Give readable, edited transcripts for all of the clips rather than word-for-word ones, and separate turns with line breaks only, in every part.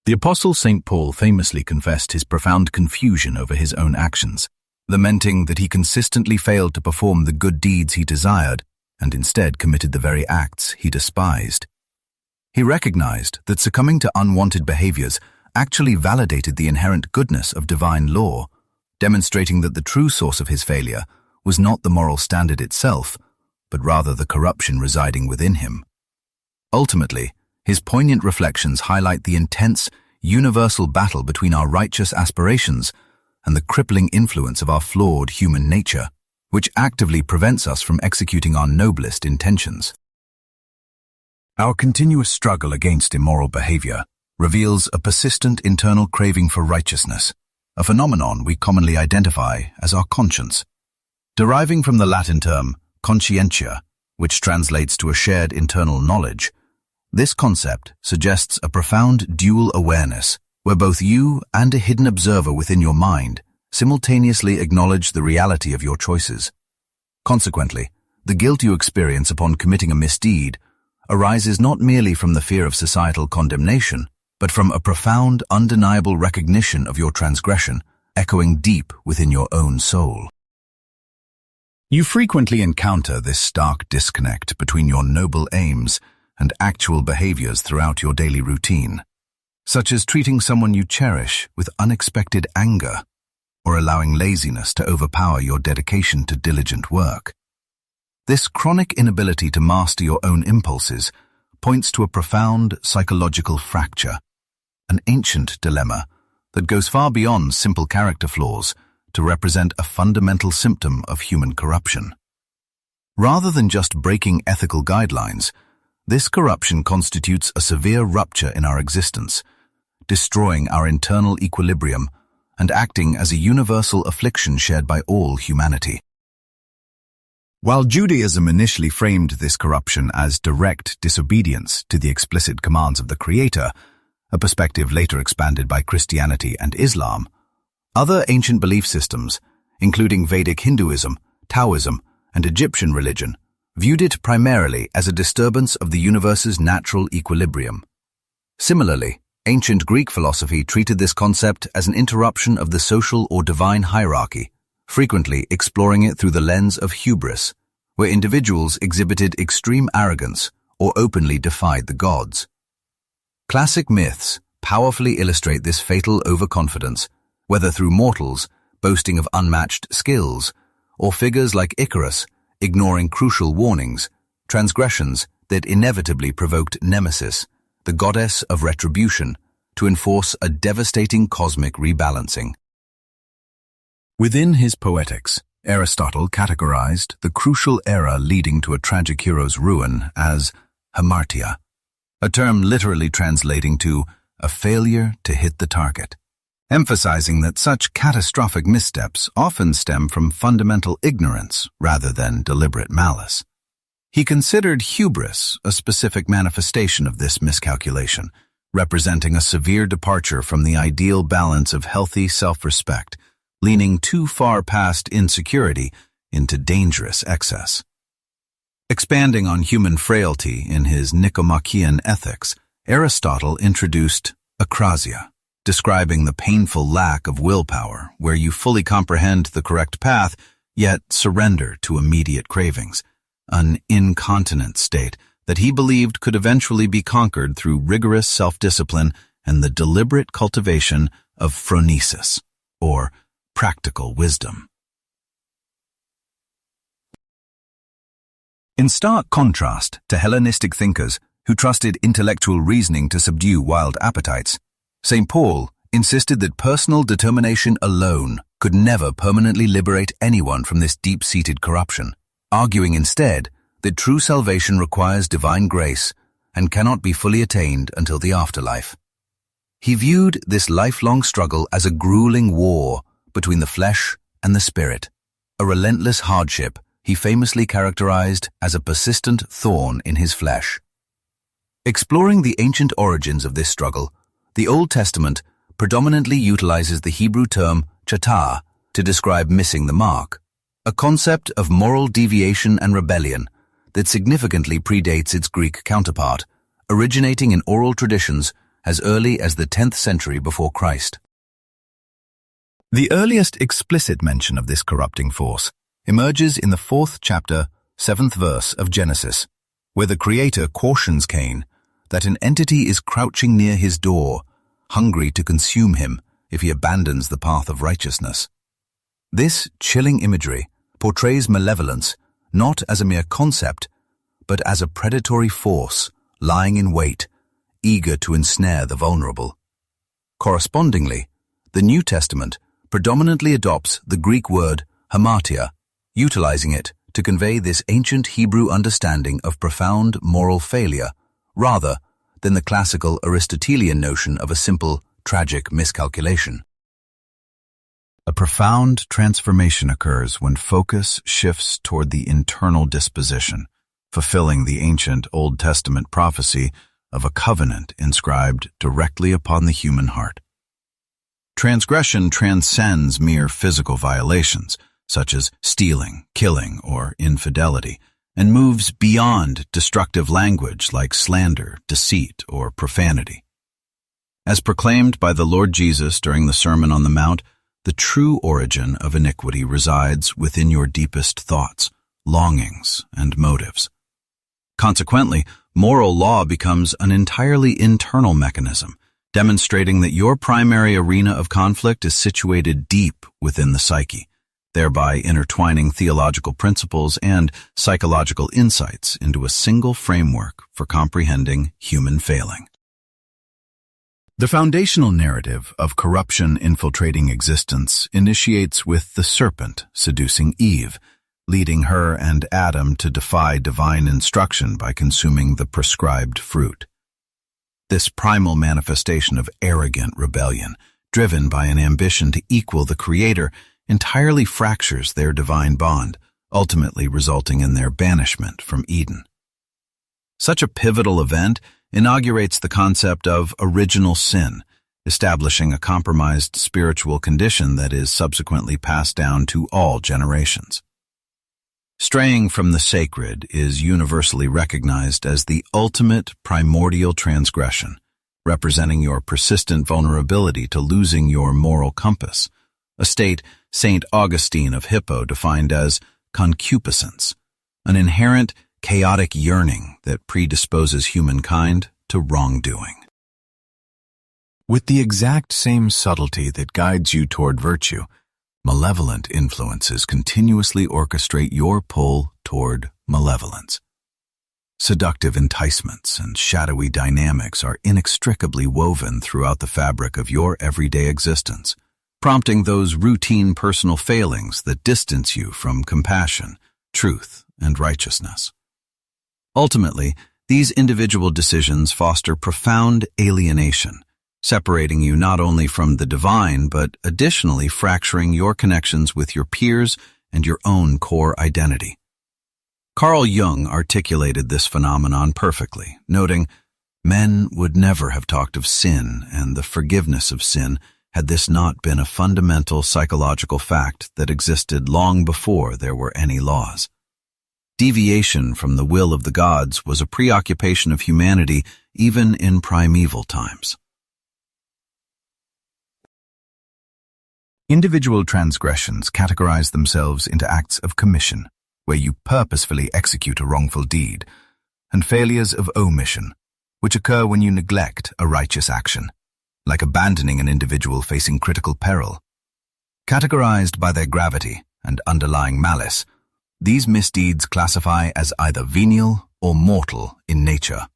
The Apostle St. Paul famously confessed his profound confusion over his own actions, lamenting that he consistently failed to perform the good deeds he desired and instead committed the very acts he despised. He recognized that succumbing to unwanted behaviors actually validated the inherent goodness of divine law, demonstrating that the true source of his failure was not the moral standard itself, but rather the corruption residing within him. Ultimately, his poignant reflections highlight the intense, universal battle between our righteous aspirations and the crippling influence of our flawed human nature, which actively prevents us from executing our noblest intentions. Our continuous struggle against immoral behavior reveals a persistent internal craving for righteousness, a phenomenon we commonly identify as our conscience. Deriving from the Latin term conscientia, which translates to a shared internal knowledge, this concept suggests a profound dual awareness where both you and a hidden observer within your mind simultaneously acknowledge the reality of your choices. Consequently, the guilt you experience upon committing a misdeed arises not merely from the fear of societal condemnation, but from a profound, undeniable recognition of your transgression, echoing deep within your own soul. You frequently encounter this stark disconnect between your noble aims and actual behaviors throughout your daily routine, such as treating someone you cherish with unexpected anger or allowing laziness to overpower your dedication to diligent work. This chronic inability to master your own impulses points to a profound psychological fracture, an ancient dilemma that goes far beyond simple character flaws to represent a fundamental symptom of human corruption. Rather than just breaking ethical guidelines, this corruption constitutes a severe rupture in our existence, destroying our internal equilibrium and acting as a universal affliction shared by all humanity. While Judaism initially framed this corruption as direct disobedience to the explicit commands of the Creator, a perspective later expanded by Christianity and Islam, other ancient belief systems, including Vedic Hinduism, Taoism, and Egyptian religion, viewed it primarily as a disturbance of the universe's natural equilibrium. Similarly, ancient Greek philosophy treated this concept as an interruption of the social or divine hierarchy, frequently exploring it through the lens of hubris, where individuals exhibited extreme arrogance or openly defied the gods. Classic myths powerfully illustrate this fatal overconfidence, whether through mortals boasting of unmatched skills, or figures like Icarus ignoring crucial warnings, transgressions that inevitably provoked Nemesis, the goddess of retribution, to enforce a devastating cosmic rebalancing. Within his Poetics, Aristotle categorized the crucial era leading to a tragic hero's ruin as hamartia, a term literally translating to a failure to hit the target, emphasizing that such catastrophic missteps often stem from fundamental ignorance rather than deliberate malice. He considered hubris a specific manifestation of this miscalculation, representing a severe departure from the ideal balance of healthy self-respect, leaning too far past insecurity into dangerous excess. Expanding on human frailty in his Nicomachean Ethics, Aristotle introduced akrasia, describing the painful lack of willpower where you fully comprehend the correct path, yet surrender to immediate cravings, an incontinent state that he believed could eventually be conquered through rigorous self-discipline and the deliberate cultivation of phronesis, or practical wisdom. In stark contrast to Hellenistic thinkers who trusted intellectual reasoning to subdue wild appetites, St. Paul insisted that personal determination alone could never permanently liberate anyone from this deep-seated corruption, arguing instead that true salvation requires divine grace and cannot be fully attained until the afterlife. He viewed this lifelong struggle as a grueling war between the flesh and the spirit, a relentless hardship he famously characterized as a persistent thorn in his flesh. Exploring the ancient origins of this struggle, the Old Testament predominantly utilizes the Hebrew term chatah to describe missing the mark, a concept of moral deviation and rebellion that significantly predates its Greek counterpart, originating in oral traditions as early as the 10th century before Christ. The earliest explicit mention of this corrupting force emerges in the 4th chapter, 7th verse of Genesis, where the Creator cautions Cain that an entity is crouching near his door, hungry to consume him if he abandons the path of righteousness. This chilling imagery portrays malevolence not as a mere concept, but as a predatory force lying in wait, eager to ensnare the vulnerable. Correspondingly, the New Testament predominantly adopts the Greek word hamartia, utilizing it to convey this ancient Hebrew understanding of profound moral failure, rather than the classical Aristotelian notion of a simple, tragic miscalculation. A profound transformation occurs when focus shifts toward the internal disposition, fulfilling the ancient Old Testament prophecy of a covenant inscribed directly upon the human heart. Transgression transcends mere physical violations, such as stealing, killing, or infidelity, and moves beyond destructive language like slander, deceit, or profanity. As proclaimed by the Lord Jesus during the Sermon on the Mount, the true origin of iniquity resides within your deepest thoughts, longings, and motives. Consequently, moral law becomes an entirely internal mechanism, demonstrating that your primary arena of conflict is situated deep within the psyche, thereby intertwining theological principles and psychological insights into a single framework for comprehending human failing. The foundational narrative of corruption infiltrating existence initiates with the serpent seducing Eve, leading her and Adam to defy divine instruction by consuming the prescribed fruit. This primal manifestation of arrogant rebellion, driven by an ambition to equal the Creator, entirely fractures their divine bond, ultimately resulting in their banishment from Eden. Such a pivotal event inaugurates the concept of original sin, establishing a compromised spiritual condition that is subsequently passed down to all generations. Straying from the sacred is universally recognized as the ultimate primordial transgression, representing your persistent vulnerability to losing your moral compass, a state St. Augustine of Hippo defined as concupiscence, an inherent chaotic yearning that predisposes humankind to wrongdoing. With the exact same subtlety that guides you toward virtue, malevolent influences continuously orchestrate your pull toward malevolence. Seductive enticements and shadowy dynamics are inextricably woven throughout the fabric of your everyday existence, prompting those routine personal failings that distance you from compassion, truth, and righteousness. Ultimately, these individual decisions foster profound alienation, separating you not only from the divine, but additionally fracturing your connections with your peers and your own core identity. Carl Jung articulated this phenomenon perfectly, noting, "Men would never have talked of sin and the forgiveness of sin had this not been a fundamental psychological fact that existed long before there were any laws." Deviation from the will of the gods was a preoccupation of humanity even in primeval times. Individual transgressions categorize themselves into acts of commission, where you purposefully execute a wrongful deed, and failures of omission, which occur when you neglect a righteous action, like abandoning an individual facing critical peril. Categorized by their gravity and underlying malice, these misdeeds classify as either venial or mortal in nature.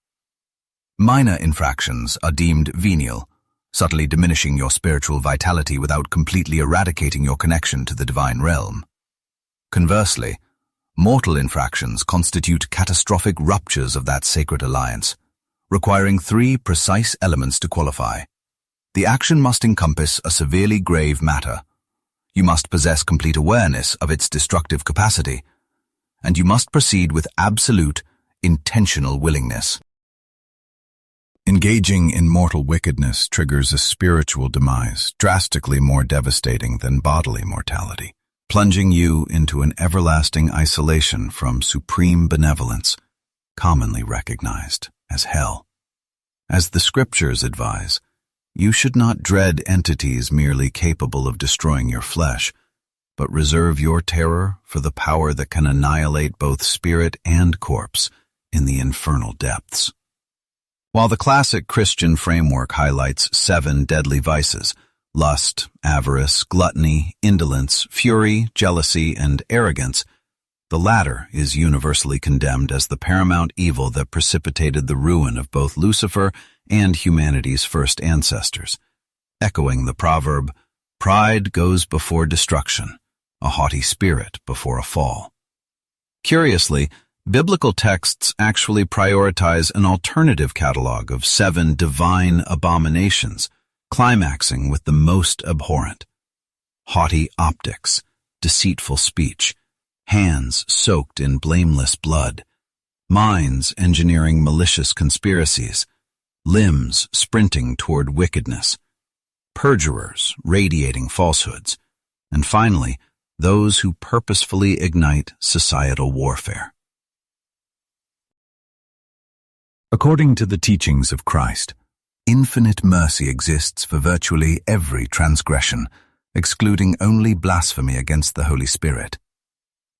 Minor infractions are deemed venial, subtly diminishing your spiritual vitality without completely eradicating your connection to the divine realm. Conversely, mortal infractions constitute catastrophic ruptures of that sacred alliance, requiring 3 precise elements to qualify. The action must encompass a severely grave matter. You must possess complete awareness of its destructive capacity, and you must proceed with absolute, intentional willingness. Engaging in mortal wickedness triggers a spiritual demise drastically more devastating than bodily mortality, plunging you into an everlasting isolation from supreme benevolence, commonly recognized as hell. As the scriptures advise, you should not dread entities merely capable of destroying your flesh, but reserve your terror for the power that can annihilate both spirit and corpse in the infernal depths. While the classic Christian framework highlights 7 deadly vices, lust, avarice, gluttony, indolence, fury, jealousy, and arrogance, the latter is universally condemned as the paramount evil that precipitated the ruin of both Lucifer and humanity's first ancestors, echoing the proverb, "Pride goes before destruction, a haughty spirit before a fall." Curiously, biblical texts actually prioritize an alternative catalog of 7 divine abominations, climaxing with the most abhorrent: haughty optics, deceitful speech, hands soaked in blameless blood, minds engineering malicious conspiracies, limbs sprinting toward wickedness, perjurers radiating falsehoods, and finally, those who purposefully ignite societal warfare. According to the teachings of Christ, infinite mercy exists for virtually every transgression, excluding only blasphemy against the Holy Spirit.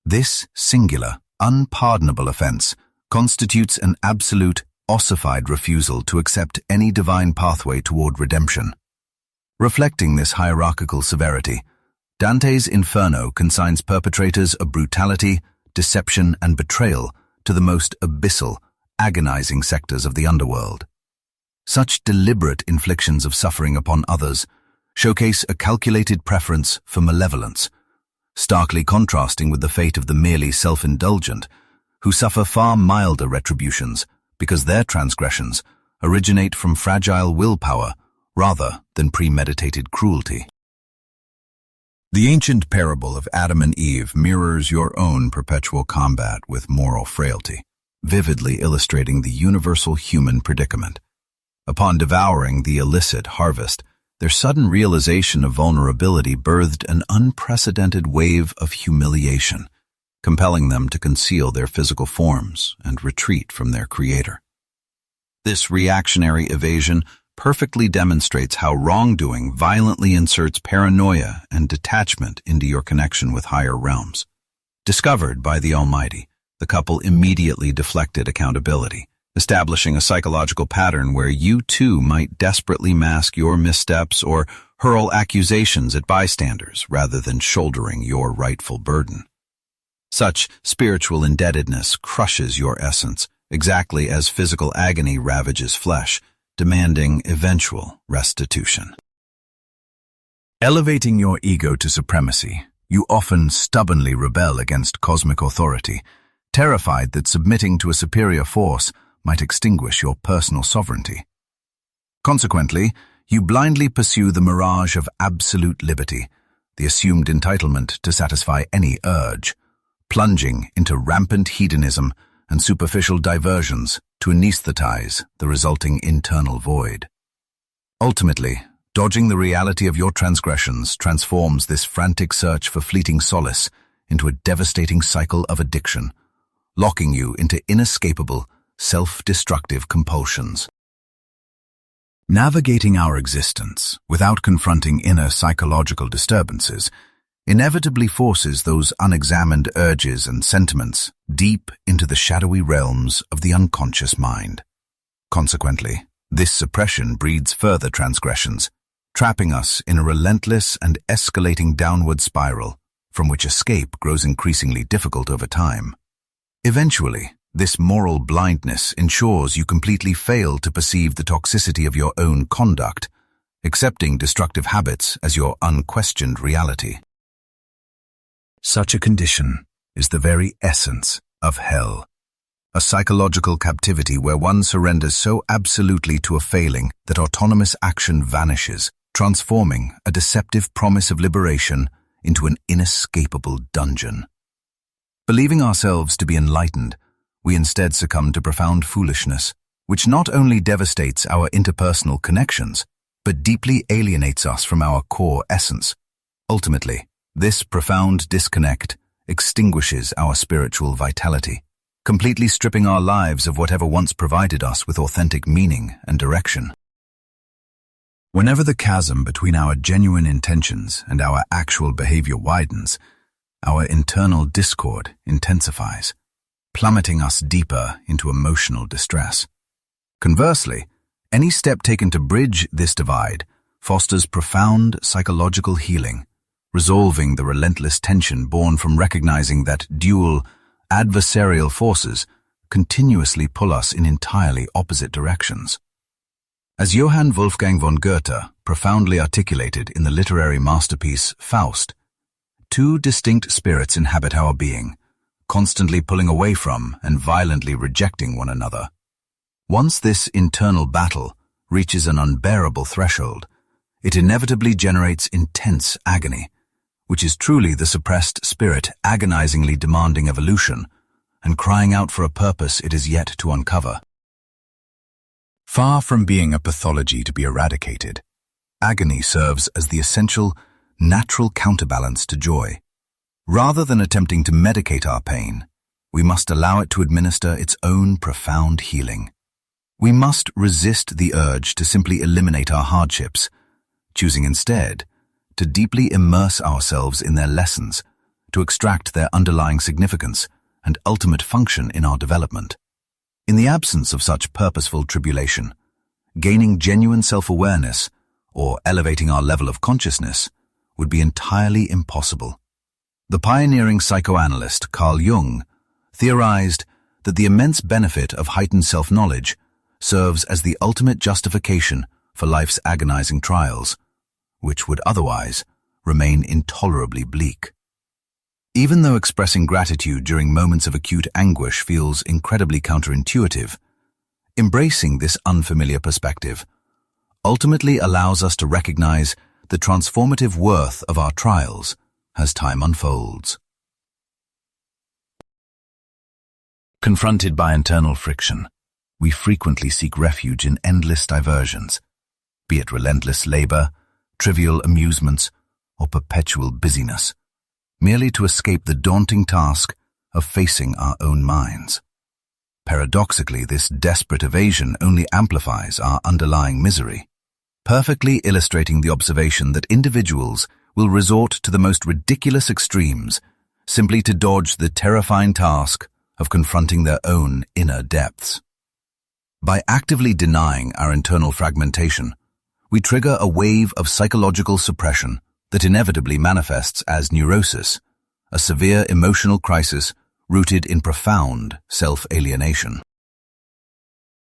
This singular, unpardonable offense constitutes an absolute, ossified refusal to accept any divine pathway toward redemption. Reflecting this hierarchical severity, Dante's Inferno consigns perpetrators of brutality, deception, and betrayal to the most abyssal, agonizing sectors of the underworld. Such deliberate inflictions of suffering upon others showcase a calculated preference for malevolence, starkly contrasting with the fate of the merely self-indulgent, who suffer far milder retributions because their transgressions originate from fragile willpower rather than premeditated cruelty. The ancient parable of Adam and Eve mirrors your own perpetual combat with moral frailty, vividly illustrating the universal human predicament. Upon devouring the illicit harvest, their sudden realization of vulnerability birthed an unprecedented wave of humiliation, compelling them to conceal their physical forms and retreat from their Creator. This reactionary evasion perfectly demonstrates how wrongdoing violently inserts paranoia and detachment into your connection with higher realms. Discovered by the Almighty, the couple immediately deflected accountability, establishing a psychological pattern where you too might desperately mask your missteps or hurl accusations at bystanders rather than shouldering your rightful burden. Such spiritual indebtedness crushes your essence, exactly as physical agony ravages flesh, demanding eventual restitution. Elevating your ego to supremacy, you often stubbornly rebel against cosmic authority, terrified that submitting to a superior force might extinguish your personal sovereignty. Consequently, you blindly pursue the mirage of absolute liberty, the assumed entitlement to satisfy any urge, plunging into rampant hedonism and superficial diversions to anesthetize the resulting internal void. Ultimately, dodging the reality of your transgressions transforms this frantic search for fleeting solace into a devastating cycle of addiction, locking you into inescapable, self-destructive compulsions. Navigating our existence without confronting inner psychological disturbances inevitably forces those unexamined urges and sentiments deep into the shadowy realms of the unconscious mind. Consequently, this suppression breeds further transgressions, trapping us in a relentless and escalating downward spiral from which escape grows increasingly difficult over time. Eventually, this moral blindness ensures you completely fail to perceive the toxicity of your own conduct, accepting destructive habits as your unquestioned reality. Such a condition is the very essence of hell, a psychological captivity where one surrenders so absolutely to a failing that autonomous action vanishes, transforming a deceptive promise of liberation into an inescapable dungeon. Believing ourselves to be enlightened, we instead succumb to profound foolishness, which not only devastates our interpersonal connections, but deeply alienates us from our core essence. Ultimately, this profound disconnect extinguishes our spiritual vitality, completely stripping our lives of whatever once provided us with authentic meaning and direction. Whenever the chasm between our genuine intentions and our actual behavior widens, our internal discord intensifies, plummeting us deeper into emotional distress. Conversely, any step taken to bridge this divide fosters profound psychological healing, resolving the relentless tension born from recognizing that dual, adversarial forces continuously pull us in entirely opposite directions. As Johann Wolfgang von Goethe profoundly articulated in the literary masterpiece Faust, two distinct spirits inhabit our being, constantly pulling away from and violently rejecting one another. Once this internal battle reaches an unbearable threshold, it inevitably generates intense agony, which is truly the suppressed spirit agonizingly demanding evolution and crying out for a purpose it is yet to uncover. Far from being a pathology to be eradicated, agony serves as the essential, natural counterbalance to joy. Rather than attempting to medicate our pain, we must allow it to administer its own profound healing. We must resist the urge to simply eliminate our hardships, choosing instead to deeply immerse ourselves in their lessons, to extract their underlying significance and ultimate function in our development. In the absence of such purposeful tribulation, gaining genuine self-awareness or elevating our level of consciousness would be entirely impossible. The pioneering psychoanalyst Carl Jung theorized that the immense benefit of heightened self-knowledge serves as the ultimate justification for life's agonizing trials, which would otherwise remain intolerably bleak. Even though expressing gratitude during moments of acute anguish feels incredibly counterintuitive, embracing this unfamiliar perspective ultimately allows us to recognize the transformative worth of our trials as time unfolds. Confronted by internal friction, we frequently seek refuge in endless diversions, be it relentless labor, trivial amusements, or perpetual busyness, merely to escape the daunting task of facing our own minds. Paradoxically, this desperate evasion only amplifies our underlying misery, perfectly illustrating the observation that individuals will resort to the most ridiculous extremes simply to dodge the terrifying task of confronting their own inner depths. By actively denying our internal fragmentation, we trigger a wave of psychological suppression that inevitably manifests as neurosis, a severe emotional crisis rooted in profound self-alienation.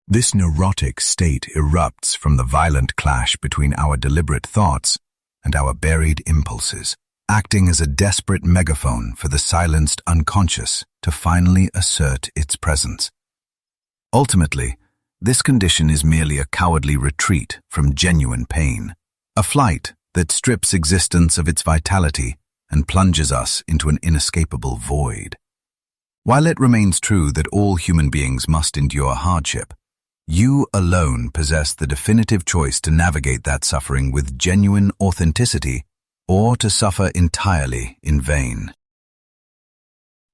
This neurotic state erupts from the violent clash between our deliberate thoughts and our buried impulses, acting as a desperate megaphone for the silenced unconscious to finally assert its presence. Ultimately, this condition is merely a cowardly retreat from genuine pain, a flight that strips existence of its vitality and plunges us into an inescapable void. While it remains true that all human beings must endure hardship, you alone possess the definitive choice to navigate that suffering with genuine authenticity or to suffer entirely in vain.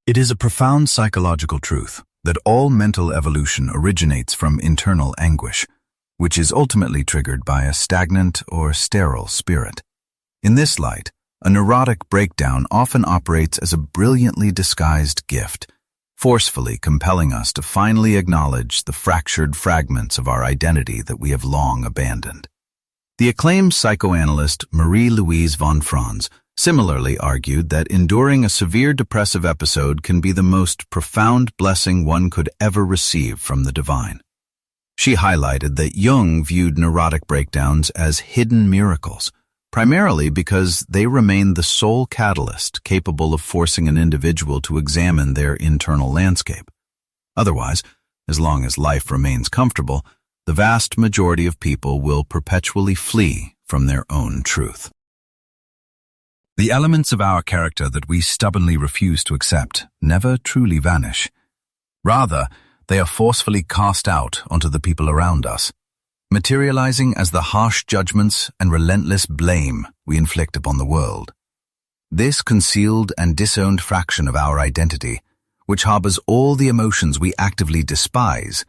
It is a profound psychological truth that all mental evolution originates from internal anguish, which is ultimately triggered by a stagnant or sterile spirit. In this light, a neurotic breakdown often operates as a brilliantly disguised gift, forcefully compelling us to finally acknowledge the fractured fragments of our identity that we have long abandoned. The acclaimed psychoanalyst Marie-Louise von Franz similarly argued that enduring a severe depressive episode can be the most profound blessing one could ever receive from the divine. She highlighted that Jung viewed neurotic breakdowns as hidden miracles, primarily because they remain the sole catalyst capable of forcing an individual to examine their internal landscape. Otherwise, as long as life remains comfortable, the vast majority of people will perpetually flee from their own truth. The elements of our character that we stubbornly refuse to accept never truly vanish. Rather, they are forcefully cast out onto the people around us, materializing as the harsh judgments and relentless blame we inflict upon the world. This concealed and disowned fraction of our identity which harbors all the emotions we actively despise,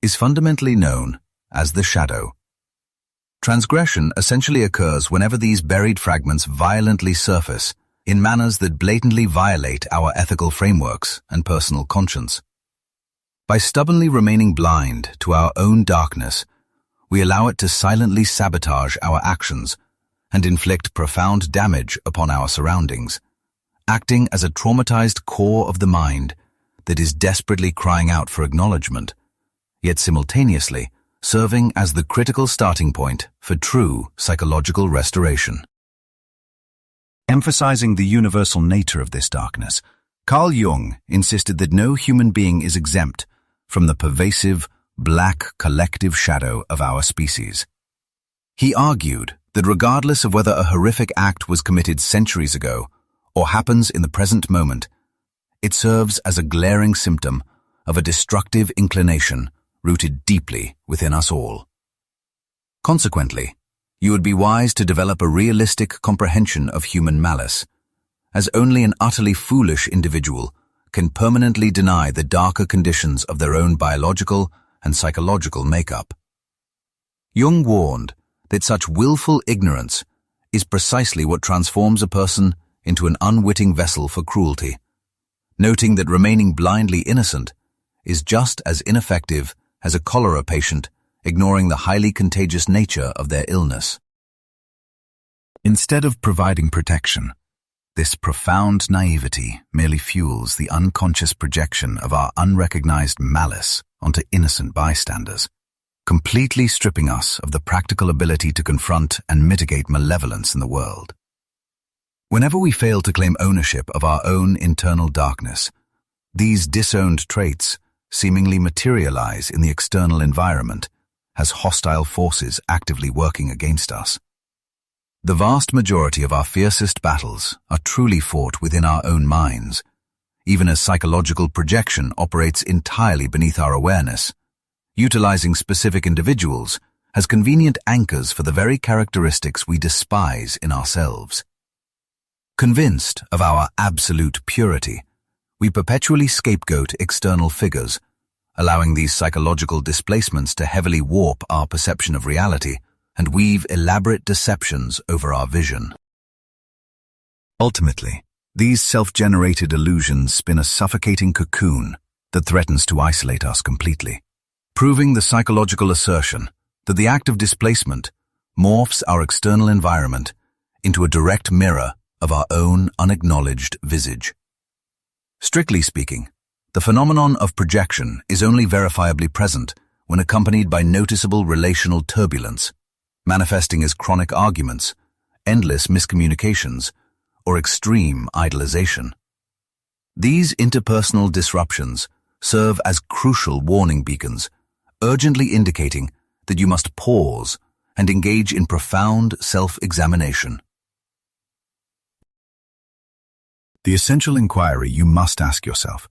is fundamentally known as the shadow. Transgression essentially occurs whenever these buried fragments violently surface in manners that blatantly violate our ethical frameworks and personal conscience. By stubbornly remaining blind to our own darkness, we allow it to silently sabotage our actions and inflict profound damage upon our surroundings, acting as a traumatized core of the mind that is desperately crying out for acknowledgement, yet simultaneously serving as the critical starting point for true psychological restoration. Emphasizing the universal nature of this darkness, Carl Jung insisted that no human being is exempt from the pervasive, black collective shadow of our species. He argued that regardless of whether a horrific act was committed centuries ago or happens in the present moment, it serves as a glaring symptom of a destructive inclination rooted deeply within us all. Consequently, you would be wise to develop a realistic comprehension of human malice, as only an utterly foolish individual can permanently deny the darker conditions of their own biological and psychological makeup. Jung warned that such willful ignorance is precisely what transforms a person into an unwitting vessel for cruelty, noting that remaining blindly innocent is just as ineffective as a cholera patient ignoring the highly contagious nature of their illness. Instead of providing protection, this profound naivety merely fuels the unconscious projection of our unrecognized malice onto innocent bystanders, completely stripping us of the practical ability to confront and mitigate malevolence in the world. Whenever we fail to claim ownership of our own internal darkness, these disowned traits seemingly materialize in the external environment as hostile forces actively working against us. The vast majority of our fiercest battles are truly fought within our own minds, even as psychological projection operates entirely beneath our awareness, utilizing specific individuals as convenient anchors for the very characteristics we despise in ourselves. Convinced of our absolute purity, we perpetually scapegoat external figures, allowing these psychological displacements to heavily warp our perception of reality and weave elaborate deceptions over our vision. Ultimately, these self-generated illusions spin a suffocating cocoon that threatens to isolate us completely, proving the psychological assertion that the act of displacement morphs our external environment into a direct mirror of our own unacknowledged visage. Strictly speaking, the phenomenon of projection is only verifiably present when accompanied by noticeable relational turbulence, manifesting as chronic arguments, endless miscommunications, or extreme idolization. These interpersonal disruptions serve as crucial warning beacons, urgently indicating that you must pause and engage in profound self-examination. The essential inquiry you must ask yourself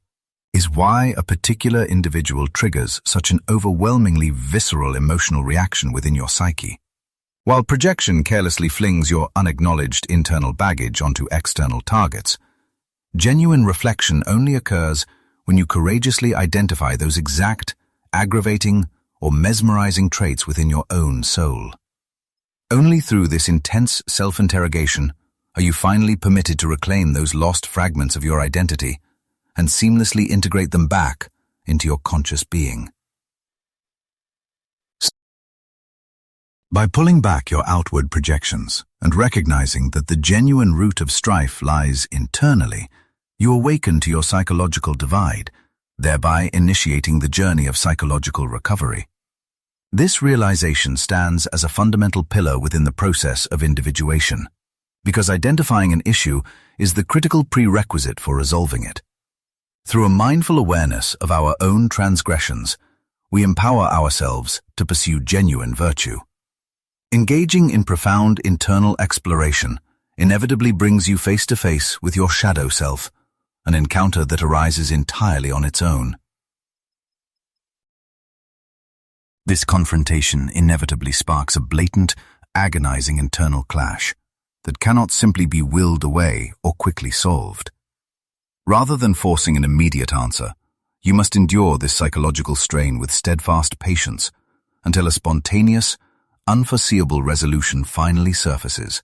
is why a particular individual triggers such an overwhelmingly visceral emotional reaction within your psyche. While projection carelessly flings your unacknowledged internal baggage onto external targets, genuine reflection only occurs when you courageously identify those exact, aggravating, or mesmerizing traits within your own soul. Only through this intense self-interrogation are you finally permitted to reclaim those lost fragments of your identity and seamlessly integrate them back into your conscious being. By pulling back your outward projections and recognizing that the genuine root of strife lies internally, you awaken to your psychological divide, thereby initiating the journey of psychological recovery. This realization stands as a fundamental pillar within the process of individuation, because identifying an issue is the critical prerequisite for resolving it. Through a mindful awareness of our own transgressions, we empower ourselves to pursue genuine virtue. Engaging in profound internal exploration inevitably brings you face to face with your shadow self, an encounter that arises entirely on its own. This confrontation inevitably sparks a blatant, agonizing internal clash that cannot simply be willed away or quickly solved. Rather than forcing an immediate answer, you must endure this psychological strain with steadfast patience until a spontaneous, unforeseeable resolution finally surfaces.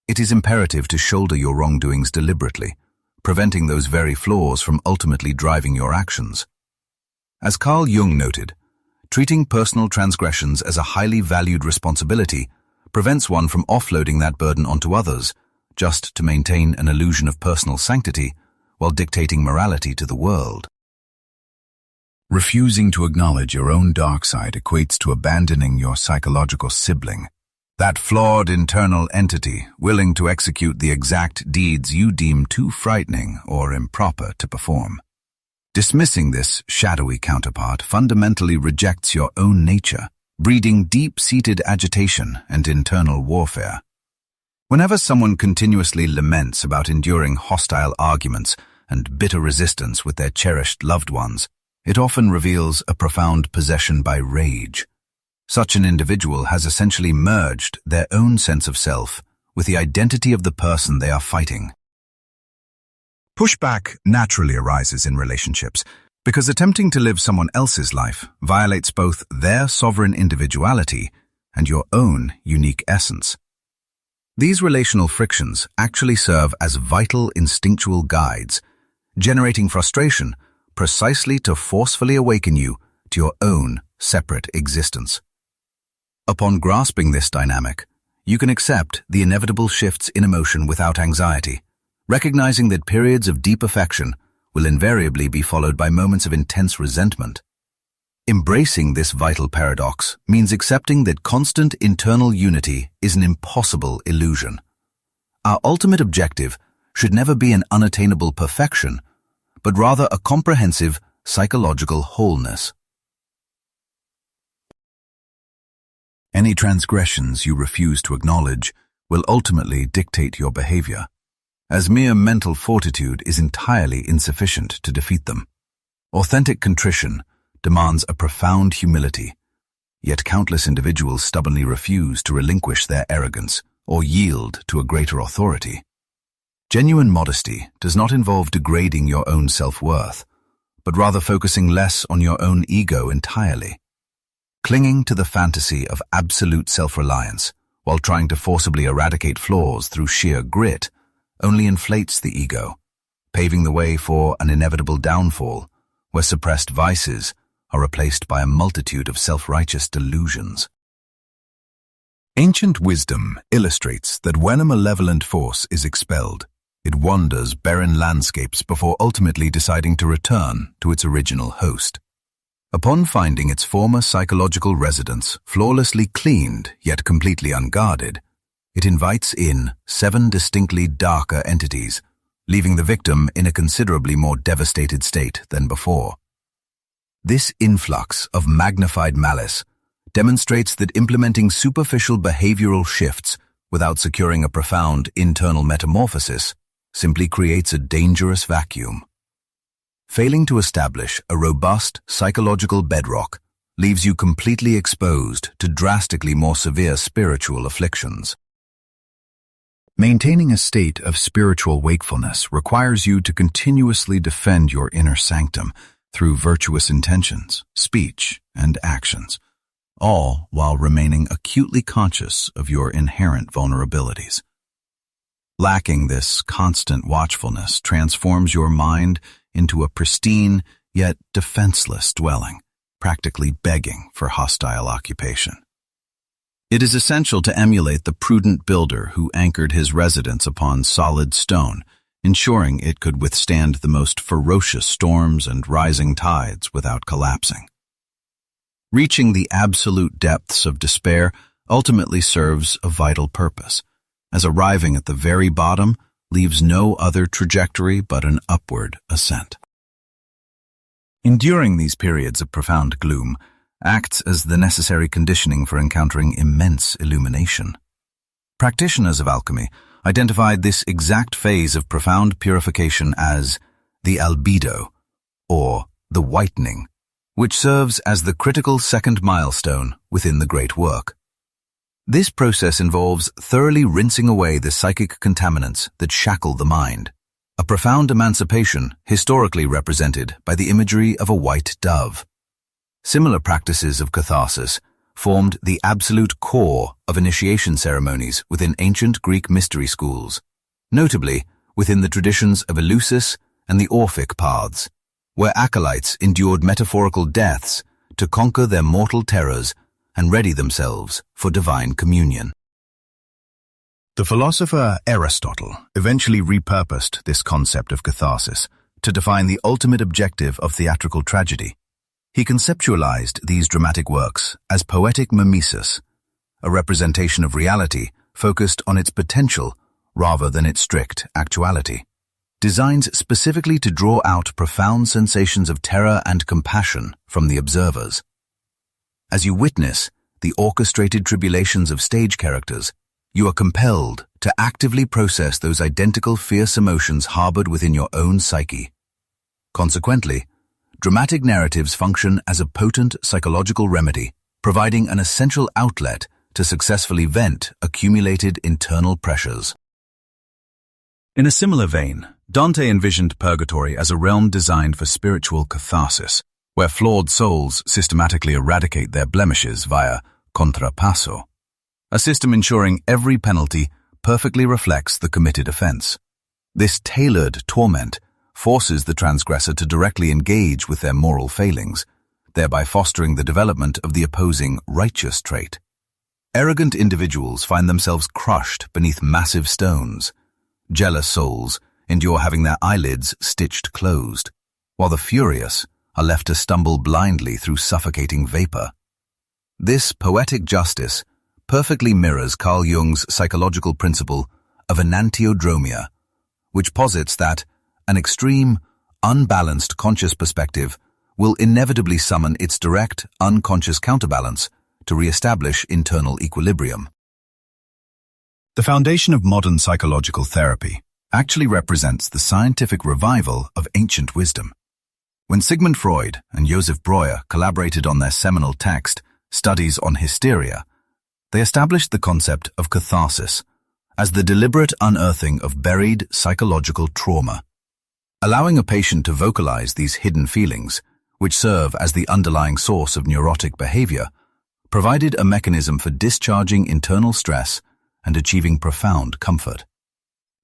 It is imperative to shoulder your wrongdoings deliberately, preventing those very flaws from ultimately driving your actions. As Carl Jung noted, treating personal transgressions as a highly valued responsibility prevents one from offloading that burden onto others, just to maintain an illusion of personal sanctity while dictating morality to the world. Refusing to acknowledge your own dark side equates to abandoning your psychological sibling, that flawed internal entity willing to execute the exact deeds you deem too frightening or improper to perform. Dismissing this shadowy counterpart fundamentally rejects your own nature, breeding deep-seated agitation and internal warfare. Whenever someone continuously laments about enduring hostile arguments and bitter resistance with their cherished loved ones, it often reveals a profound possession by rage. Such an individual has essentially merged their own sense of self with the identity of the person they are fighting. Pushback naturally arises in relationships because attempting to live someone else's life violates both their sovereign individuality and your own unique essence. These relational frictions actually serve as vital instinctual guides, generating frustration precisely to forcefully awaken you to your own separate existence. Upon grasping this dynamic, you can accept the inevitable shifts in emotion without anxiety, recognizing that periods of deep affection will invariably be followed by moments of intense resentment. Embracing this vital paradox means accepting that constant internal unity is an impossible illusion. Our ultimate objective should never be an unattainable perfection, but rather a comprehensive psychological wholeness. Any transgressions you refuse to acknowledge will ultimately dictate your behavior, as mere mental fortitude is entirely insufficient to defeat them. Authentic contrition demands a profound humility, yet countless individuals stubbornly refuse to relinquish their arrogance or yield to a greater authority. Genuine modesty does not involve degrading your own self-worth, but rather focusing less on your own ego entirely. Clinging to the fantasy of absolute self-reliance while trying to forcibly eradicate flaws through sheer grit only inflates the ego, paving the way for an inevitable downfall where suppressed vices are replaced by a multitude of self-righteous delusions. Ancient wisdom illustrates that when a malevolent force is expelled, it wanders barren landscapes before ultimately deciding to return to its original host. Upon finding its former psychological residence flawlessly cleaned yet completely unguarded, it invites in 7 distinctly darker entities, leaving the victim in a considerably more devastated state than before. This influx of magnified malice demonstrates that implementing superficial behavioral shifts without securing a profound internal metamorphosis simply creates a dangerous vacuum. Failing to establish a robust psychological bedrock leaves you completely exposed to drastically more severe spiritual afflictions. Maintaining a state of spiritual wakefulness requires you to continuously defend your inner sanctum through virtuous intentions, speech, and actions, all while remaining acutely conscious of your inherent vulnerabilities. Lacking this constant watchfulness transforms your mind into a pristine yet defenseless dwelling, practically begging for hostile occupation. It is essential to emulate the prudent builder who anchored his residence upon solid stone, ensuring it could withstand the most ferocious storms and rising tides without collapsing. Reaching the absolute depths of despair ultimately serves a vital purpose, as arriving at the very bottom leaves no other trajectory but an upward ascent. Enduring these periods of profound gloom acts as the necessary conditioning for encountering immense illumination. Practitioners of alchemy identified this exact phase of profound purification as the albedo, or the whitening, which serves as the critical second milestone within the great work. This process involves thoroughly rinsing away the psychic contaminants that shackle the mind, a profound emancipation historically represented by the imagery of a white dove. Similar practices of catharsis formed the absolute core of initiation ceremonies within ancient Greek mystery schools, notably within the traditions of Eleusis and the Orphic paths, where acolytes endured metaphorical deaths to conquer their mortal terrors and ready themselves for divine communion.
The philosopher Aristotle eventually repurposed this concept of catharsis to define the ultimate objective of theatrical tragedy. He conceptualized these dramatic works as poetic mimesis, a representation of reality focused on its potential rather than its strict actuality, designed specifically to draw out profound sensations of terror and compassion from the observers. As you witness the orchestrated tribulations of stage characters, you are compelled to actively process those identical fierce emotions harbored within your own psyche. Consequently, dramatic narratives function as a potent psychological remedy, providing an essential outlet to successfully vent accumulated internal pressures. In a similar vein, Dante envisioned purgatory as a realm designed for spiritual catharsis, where flawed souls systematically eradicate their blemishes via contrapasso, a system ensuring every penalty perfectly reflects the committed offense. This tailored torment forces the transgressor to directly engage with their moral failings, thereby fostering the development of the opposing righteous trait. Arrogant individuals find themselves crushed beneath massive stones. Jealous souls endure having their eyelids stitched closed, while the furious are left to stumble blindly through suffocating vapor. This poetic justice perfectly mirrors Carl Jung's psychological principle of enantiodromia, which posits that an extreme, unbalanced conscious perspective will inevitably summon its direct, unconscious counterbalance to re-establish internal equilibrium. The foundation of modern psychological therapy actually represents the scientific revival of ancient wisdom. When Sigmund Freud and Joseph Breuer collaborated on their seminal text, Studies on Hysteria, they established the concept of catharsis as the deliberate unearthing of buried psychological trauma. Allowing a patient to vocalize these hidden feelings, which serve as the underlying source of neurotic behavior, provided a mechanism for discharging internal stress and achieving profound comfort.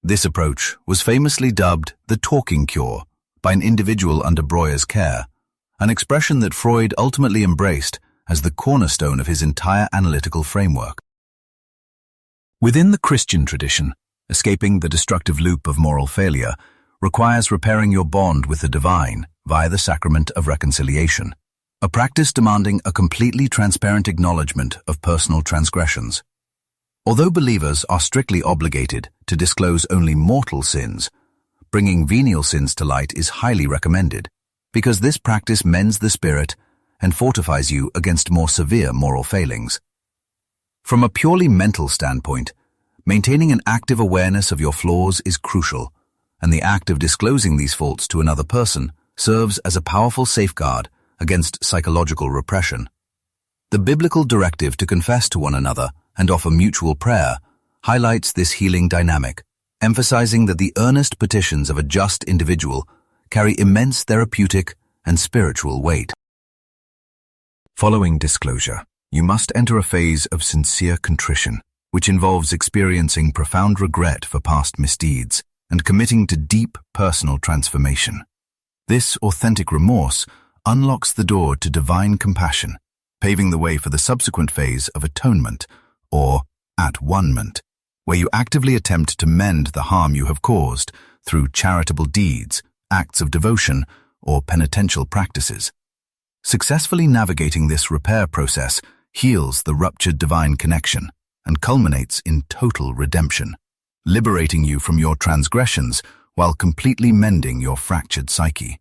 This approach was famously dubbed the talking cure by an individual under Breuer's care, an expression that Freud ultimately embraced as the cornerstone of his entire analytical framework. Within the Christian tradition, escaping the destructive loop of moral failure requires repairing your bond with the divine via the sacrament of reconciliation, a practice demanding a completely transparent acknowledgement of personal transgressions. Although believers are strictly obligated to disclose only mortal sins, bringing venial sins to light is highly recommended, because this practice mends the spirit and fortifies you against more severe moral failings. From a purely mental standpoint, maintaining an active awareness of your flaws is crucial, and the act of disclosing these faults to another person serves as a powerful safeguard against psychological repression. The biblical directive to confess to one another and offer mutual prayer highlights this healing dynamic, emphasizing that the earnest petitions of a just individual carry immense therapeutic and spiritual weight. Following disclosure, you must enter a phase of sincere contrition, which involves experiencing profound regret for past misdeeds and committing to deep personal transformation. This authentic remorse unlocks the door to divine compassion, paving the way for the subsequent phase of atonement, or at-one-ment, where you actively attempt to mend the harm you have caused through charitable deeds, acts of devotion, or penitential practices. Successfully navigating this repair process heals the ruptured divine connection and culminates in total redemption, liberating you from your transgressions while completely mending your fractured psyche.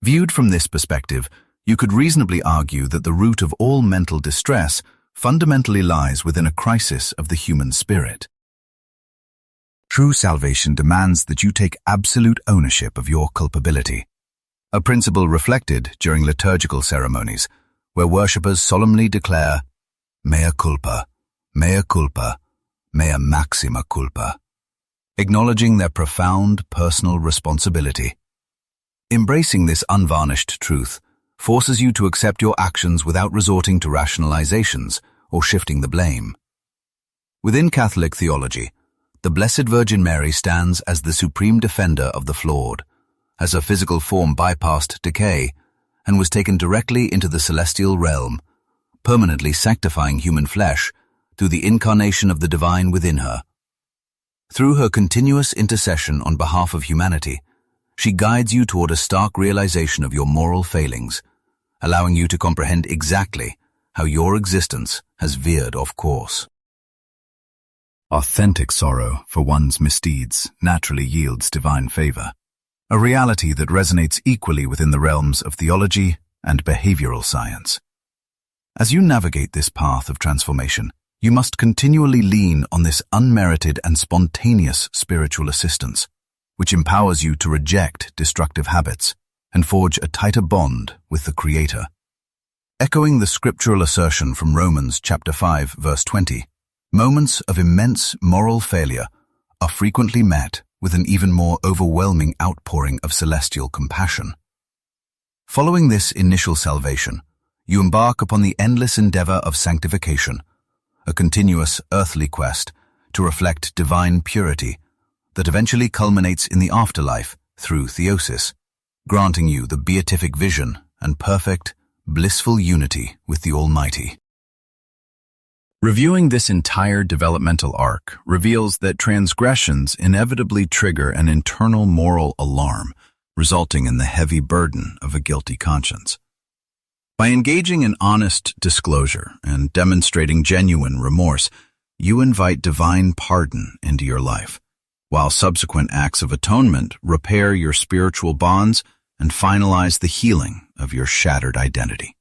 Viewed from this perspective, you could reasonably argue that the root of all mental distress fundamentally lies within a crisis of the human spirit. True salvation demands that you take absolute ownership of your culpability, a principle reflected during liturgical ceremonies, where worshippers solemnly declare, mea culpa, mea culpa, mea maxima culpa,
acknowledging their profound personal responsibility. Embracing this unvarnished truth forces you to accept your actions without resorting to rationalizations or shifting the blame. Within Catholic theology, the Blessed Virgin Mary stands as the supreme defender of the flawed, as her physical form bypassed decay and was taken directly into the celestial realm, permanently sanctifying human flesh through the incarnation of the divine within her. Through her continuous intercession on behalf of humanity, she guides you toward a stark realization of your moral failings, allowing you to comprehend exactly how your existence has veered off course.
Authentic sorrow for one's misdeeds naturally yields divine favor, a reality that resonates equally within the realms of theology and behavioral science. As you navigate this path of transformation, you must continually lean on this unmerited and spontaneous spiritual assistance, which empowers you to reject destructive habits and forge a tighter bond with the Creator. Echoing the scriptural assertion from Romans chapter 5, verse 20, moments of immense moral failure are frequently met with an even more overwhelming outpouring of celestial compassion. Following this initial salvation, you embark upon the endless endeavor of sanctification, a continuous earthly quest to reflect divine purity that eventually culminates in the afterlife through theosis, granting you the beatific vision and perfect, blissful unity with the Almighty. Reviewing this entire developmental arc reveals that transgressions inevitably trigger an internal moral alarm, resulting in the heavy burden of a guilty conscience. By engaging in honest disclosure and demonstrating genuine remorse, you invite divine pardon into your life, while subsequent acts of atonement repair your spiritual bonds and finalize the healing of your shattered identity.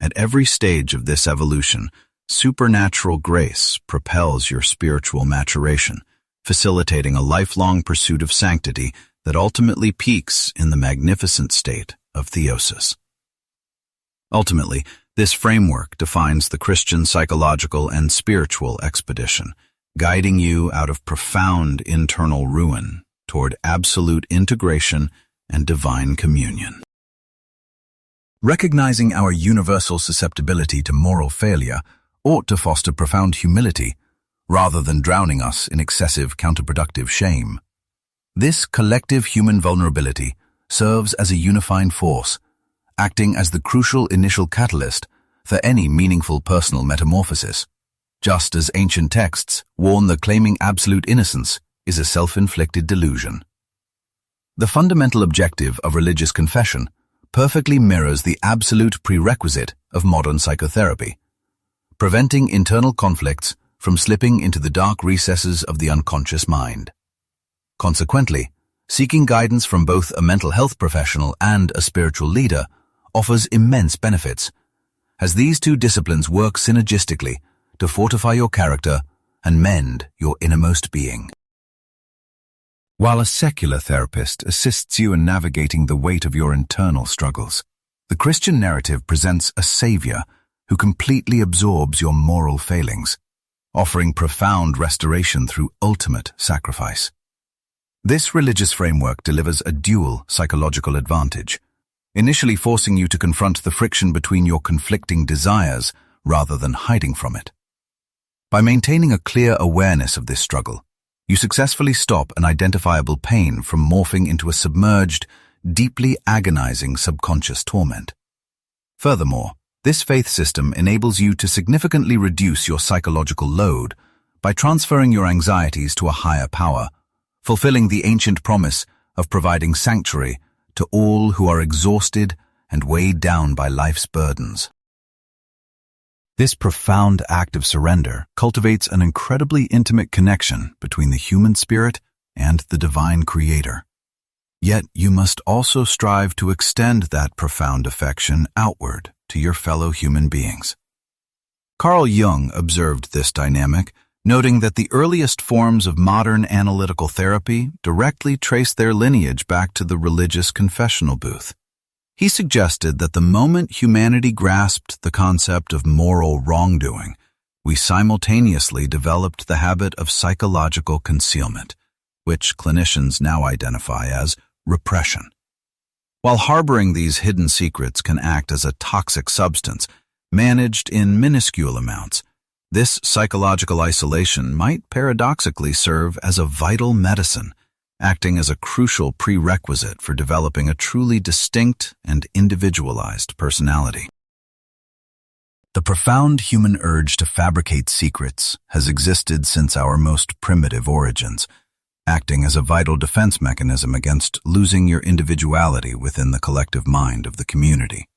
At every stage of this evolution, supernatural grace propels your spiritual maturation, facilitating a lifelong pursuit of sanctity that ultimately peaks in the magnificent state of theosis. Ultimately, this framework defines the Christian psychological and spiritual expedition, guiding you out of profound internal ruin toward absolute integration and divine communion. Recognizing our universal susceptibility to moral failure ought to foster profound humility, rather than drowning us in excessive counterproductive shame. This collective human vulnerability serves as a unifying force, acting as the crucial initial catalyst for any meaningful personal metamorphosis, just as ancient texts warn that claiming absolute innocence is a self-inflicted delusion. The fundamental objective of religious confession perfectly mirrors the absolute prerequisite of modern psychotherapy, preventing internal conflicts from slipping into the dark recesses of the unconscious mind. Consequently, seeking guidance from both a mental health professional and a spiritual leader offers immense benefits, as these two disciplines work synergistically to fortify your character and mend your innermost being. While a secular therapist assists you in navigating the weight of your internal struggles, the Christian narrative presents a savior who completely absorbs your moral failings, offering profound restoration through ultimate sacrifice. This religious framework delivers a dual psychological advantage, initially forcing you to confront the friction between your conflicting desires rather than hiding from it. By maintaining a clear awareness of this struggle, you successfully stop an identifiable pain from morphing into a submerged, deeply agonizing subconscious torment. Furthermore, this faith system enables you to significantly reduce your psychological load by transferring your anxieties to a higher power, fulfilling the ancient promise of providing sanctuary to all who are exhausted and weighed down by life's burdens. This profound act of surrender cultivates an incredibly intimate connection between the human spirit and the divine creator. Yet you must also strive to extend that profound affection outward to your fellow human beings. Carl Jung observed this dynamic, noting that the earliest forms of modern analytical therapy directly trace their lineage back to the religious confessional booth. He suggested that the moment humanity grasped the concept of moral wrongdoing,
we simultaneously developed the habit of psychological concealment, which clinicians now identify as repression. While harboring these hidden secrets can act as a toxic substance, managed in minuscule amounts, this psychological isolation might paradoxically serve as a vital medicine, acting as a crucial prerequisite for developing a truly distinct and individualized personality. The profound human urge to fabricate secrets has existed since our most primitive origins, acting as a vital defense mechanism against losing your individuality within the collective mind of the community.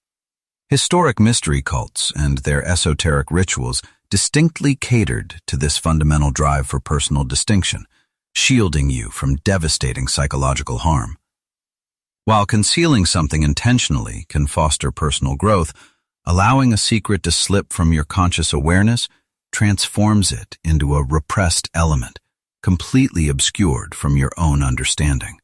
Historic mystery cults and their esoteric rituals distinctly catered to this fundamental drive for personal distinction, shielding you from devastating psychological harm. While concealing something intentionally can foster personal growth, allowing a secret to slip from your conscious awareness transforms it into a repressed element, completely obscured from your own understanding.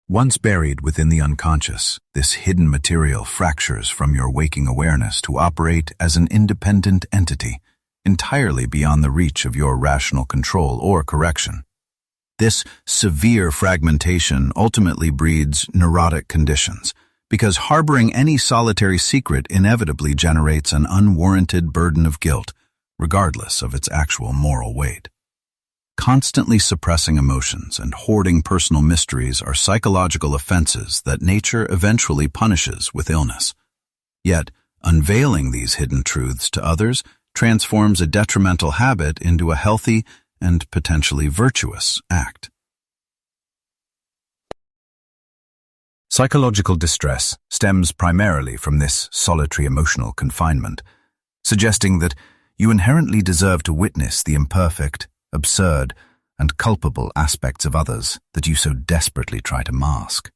Once buried within the unconscious, this hidden material fractures from your waking awareness to operate as an independent entity, entirely beyond the reach of your rational control or correction. This severe fragmentation ultimately breeds neurotic conditions, because harboring any solitary secret inevitably generates an unwarranted burden of guilt, regardless of its actual moral weight. Constantly suppressing emotions and hoarding personal mysteries are psychological offenses that nature eventually punishes with illness. Yet, unveiling these hidden truths to others transforms a detrimental habit into a healthy and potentially virtuous act. Psychological distress stems primarily from this solitary emotional confinement, suggesting that you inherently deserve to witness the imperfect, absurd, and culpable aspects of others that you so desperately try to mask.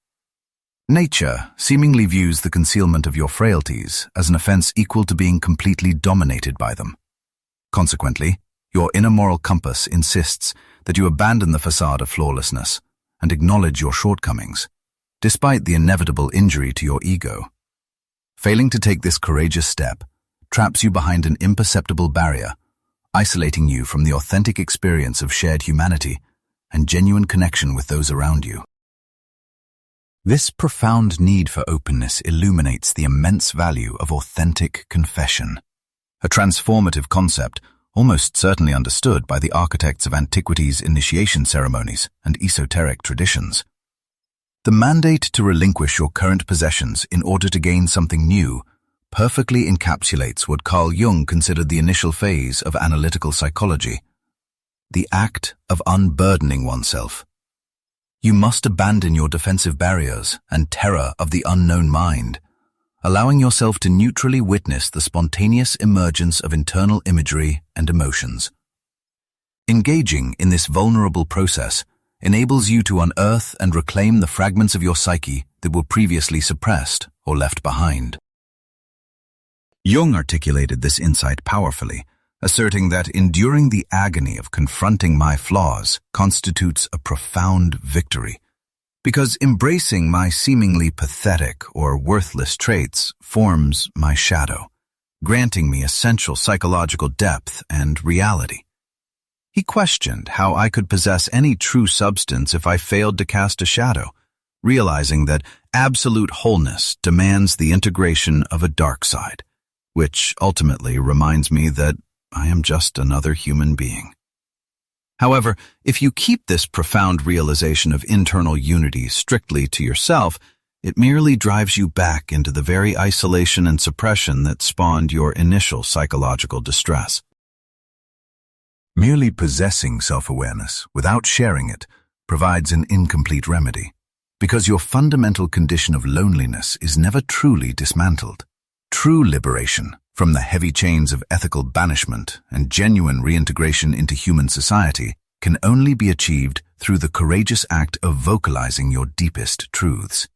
Nature seemingly views the concealment of your frailties as an offense equal to being completely dominated by them. Consequently, your inner moral compass insists that you abandon the facade of flawlessness and acknowledge your shortcomings, despite the inevitable injury to your ego. Failing to take this courageous step traps you behind an imperceptible barrier, isolating you from the authentic experience of shared humanity and genuine connection with those around you. This profound need for openness illuminates the immense value of authentic confession, a transformative concept almost certainly understood by the architects of antiquity's initiation ceremonies and esoteric traditions. The mandate to relinquish your current possessions in order to gain something new perfectly encapsulates what Carl Jung considered the initial phase of analytical psychology, the act of unburdening oneself. You must abandon your defensive barriers and terror of the unknown mind, allowing yourself to neutrally witness the spontaneous emergence of internal imagery and emotions. Engaging in this vulnerable process enables you to unearth and reclaim the fragments of your psyche that were previously suppressed or left behind. Jung articulated this insight powerfully, asserting that enduring the agony of confronting my flaws constitutes a profound victory, because embracing my seemingly pathetic or worthless traits forms my shadow, granting me essential psychological depth and reality. He questioned how I could possess any true substance if I failed to cast a shadow, realizing that absolute wholeness demands the integration of a dark side, which ultimately reminds me that I am just another human being. However, if you keep this profound realization of internal unity strictly to yourself, it merely drives you back into the very isolation and suppression that spawned your initial psychological distress. Merely possessing self-awareness without sharing it provides an incomplete remedy, because your fundamental condition of loneliness is never truly dismantled. True liberation from the heavy chains of ethical banishment and genuine reintegration into human society can only be achieved through the courageous act of vocalizing your deepest truths.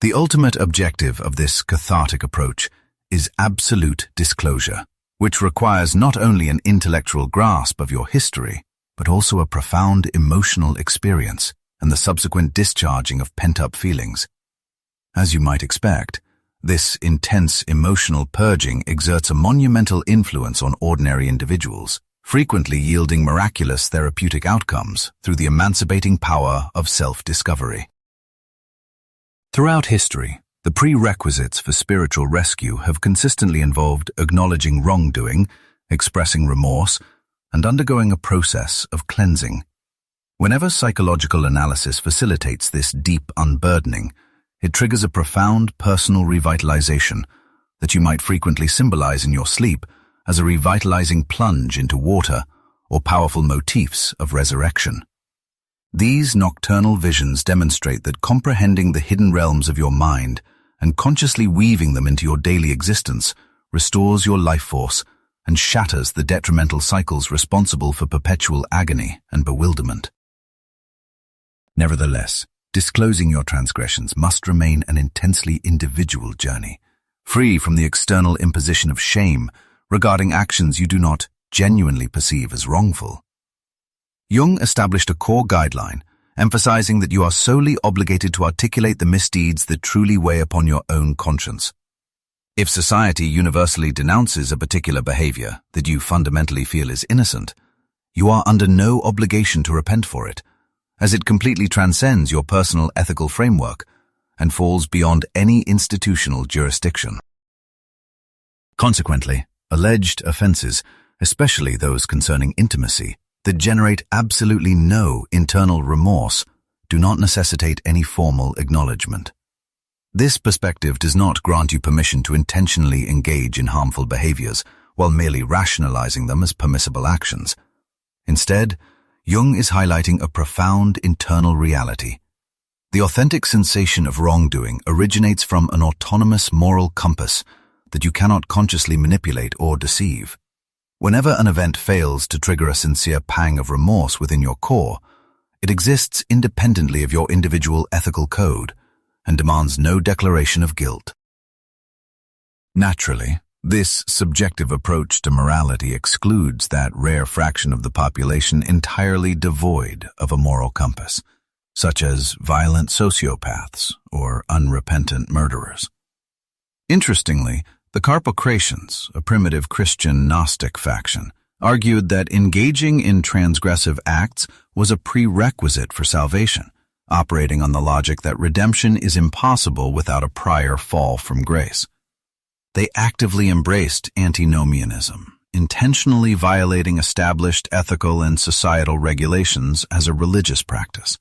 The ultimate objective of this cathartic approach is absolute disclosure, which requires not only an intellectual grasp of your history, but also a profound emotional experience and the subsequent discharging of pent-up feelings. As you might expect, This intense emotional purging exerts a monumental influence on ordinary individuals, frequently yielding miraculous therapeutic outcomes through the emancipating power of self-discovery. Throughout history, the prerequisites for spiritual rescue have consistently involved acknowledging wrongdoing, expressing remorse, and undergoing a process of cleansing. Whenever psychological analysis facilitates this deep unburdening, it triggers a profound personal revitalization that you might frequently symbolize in your sleep as a revitalizing plunge into water or powerful motifs of resurrection. These nocturnal visions demonstrate that comprehending the hidden realms of your mind and consciously weaving them into your daily existence restores your life force and shatters the detrimental cycles responsible for perpetual agony and bewilderment. Nevertheless, disclosing your transgressions must remain an intensely individual journey, free from the external imposition of shame regarding actions you do not genuinely perceive as wrongful. Jung established a core guideline, emphasizing that you are solely obligated to articulate the misdeeds that truly weigh upon your own conscience. If society universally denounces a particular behavior that you fundamentally feel is innocent, you are under no obligation to repent for it, as it completely transcends your personal ethical framework and falls beyond any institutional jurisdiction. Consequently, alleged offenses, especially those concerning intimacy, that generate absolutely no internal remorse, do not necessitate any formal acknowledgement. This perspective does not grant you permission to intentionally engage in harmful behaviors while merely rationalizing them as permissible actions. Instead, Jung is highlighting a profound internal reality. The authentic sensation of wrongdoing originates from an autonomous moral compass that you cannot consciously manipulate or deceive. Whenever an event fails to trigger a sincere pang of remorse within your core, it exists independently of your individual ethical code and demands no declaration of guilt. Naturally, this subjective approach to morality excludes that rare fraction of the population entirely devoid of a moral compass, such as violent sociopaths or unrepentant murderers. Interestingly, the Carpocratians, a primitive Christian Gnostic faction, argued that engaging in transgressive acts was a prerequisite for salvation, operating on the logic that redemption is impossible without a prior fall from grace. They actively embraced antinomianism, intentionally violating established ethical and societal regulations as a religious practice.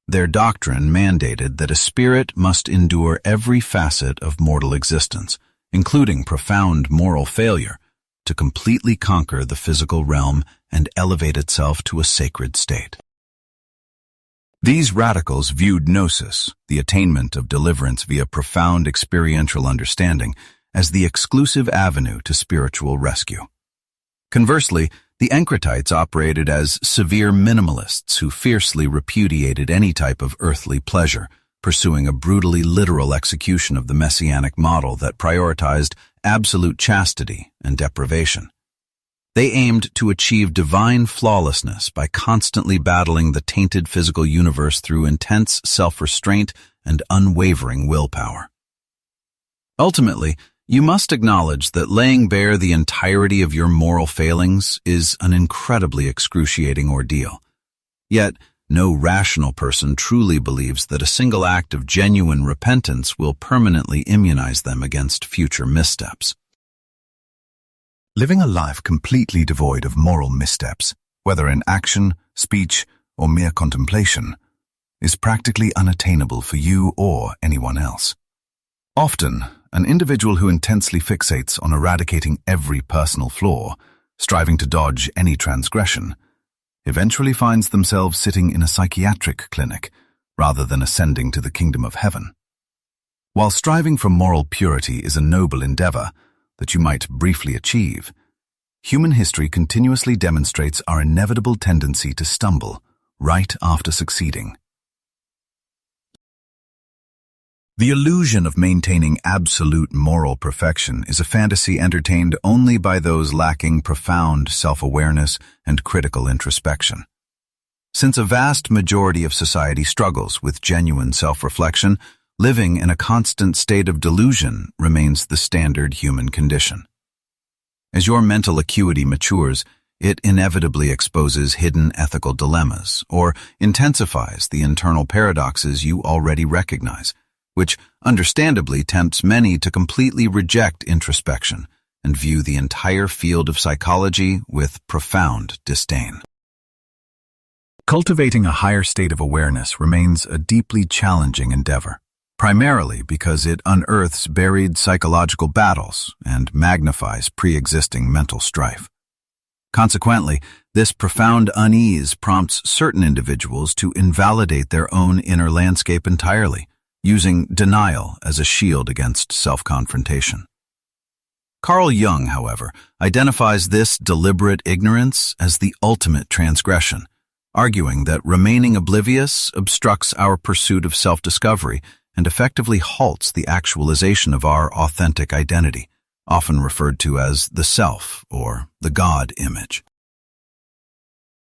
Their doctrine mandated that a spirit must endure every facet of mortal existence, including profound moral failure, to completely conquer the physical realm and elevate itself to a sacred state. These radicals viewed gnosis, the attainment of deliverance via profound experiential understanding, as the exclusive avenue to spiritual rescue. Conversely, the Encratites operated as severe minimalists who fiercely repudiated any type of earthly pleasure, pursuing a brutally literal execution of the messianic model that prioritized absolute chastity and deprivation. They aimed to achieve divine flawlessness by constantly battling the tainted physical universe through intense self-restraint and unwavering willpower. Ultimately, you must acknowledge that laying bare the entirety of your moral failings is an incredibly excruciating ordeal. Yet, no rational person truly believes that a single act of genuine repentance will permanently immunize them against future missteps. Living a life completely devoid of moral missteps, whether in action, speech, or mere contemplation, is practically unattainable for you or anyone else. Often, an individual who intensely fixates on eradicating every personal flaw, striving to dodge any transgression, eventually finds themselves sitting in a psychiatric clinic rather than ascending to the kingdom of heaven. While striving for moral purity is a noble endeavor that you might briefly achieve, human history continuously demonstrates our inevitable tendency to stumble right after succeeding. The illusion of maintaining absolute moral perfection is a fantasy entertained only by those lacking profound self-awareness and critical introspection. Since a vast majority of society struggles with genuine self-reflection,
Living in a constant state of delusion remains the standard human condition. As your mental acuity matures, it inevitably exposes hidden ethical dilemmas or intensifies the internal paradoxes you already recognize, which understandably tempts many to completely reject introspection and view the entire field of psychology with profound disdain. Cultivating a higher state of awareness remains a deeply challenging endeavor, primarily because it unearths buried psychological battles and magnifies pre-existing mental strife. Consequently, this profound unease prompts certain individuals to invalidate their own inner landscape entirely, using denial as a shield against self-confrontation. Carl Jung, however, identifies this deliberate ignorance as the ultimate transgression, arguing that remaining oblivious obstructs our pursuit of self-discovery and effectively halts the actualization of our authentic identity, often referred to as the self or the God image.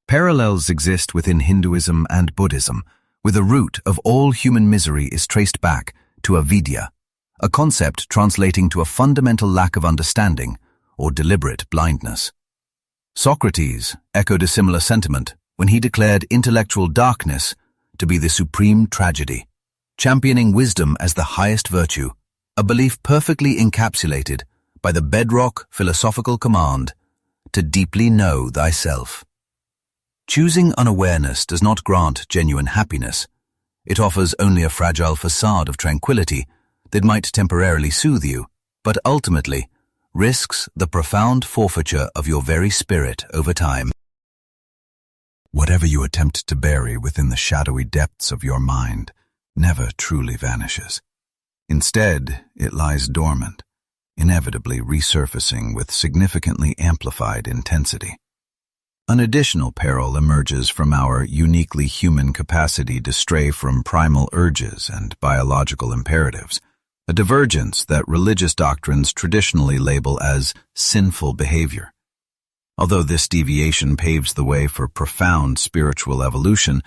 Parallels exist within Hinduism and Buddhism, where the root of all human misery is traced back to avidya, a concept translating to a fundamental lack of understanding or deliberate blindness. Socrates echoed a similar sentiment when he declared intellectual darkness to be the supreme tragedy, championing wisdom as the highest virtue, a belief perfectly encapsulated by the bedrock philosophical command to deeply know thyself. Choosing unawareness does not grant genuine happiness. It offers only a fragile facade of tranquility that might temporarily soothe you, but ultimately risks the profound forfeiture of your very spirit over time. Whatever you attempt to bury within the shadowy depths of your mind never truly vanishes. Instead, it lies dormant, inevitably resurfacing with significantly amplified intensity. An additional peril emerges from our uniquely human capacity to stray from primal urges and biological imperatives, a divergence that religious doctrines traditionally label as sinful behavior. Although this deviation paves the way for profound spiritual evolution,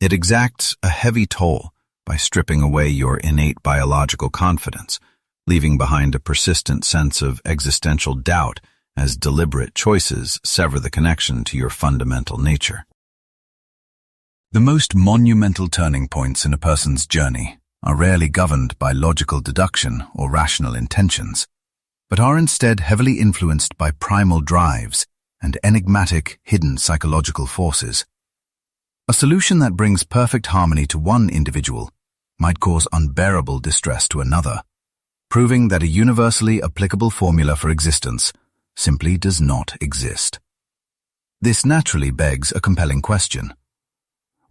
it exacts a heavy toll by stripping away your innate biological confidence, leaving behind a persistent sense of existential doubt as deliberate choices sever the connection to your fundamental nature. The most monumental turning points in a person's journey are rarely governed by logical deduction or rational intentions, but are instead heavily influenced by primal drives and enigmatic, hidden psychological forces. A solution that brings perfect harmony to one individual might cause unbearable distress to another, proving that a universally applicable formula for existence simply does not exist. This naturally begs a compelling question.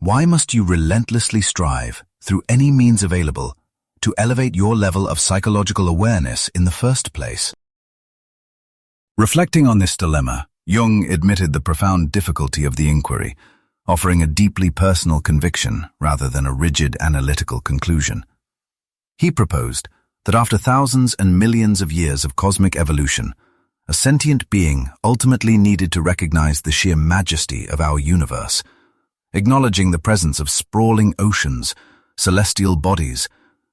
Why must you relentlessly strive, through any means available, to elevate your level of psychological awareness in the first place? Reflecting on this dilemma, Jung admitted the profound difficulty of the inquiry, offering a deeply personal conviction rather than a rigid analytical conclusion. He proposed that after thousands and millions of years of cosmic evolution, a sentient being ultimately needed to recognize the sheer majesty of our universe, acknowledging the presence of sprawling oceans, celestial bodies,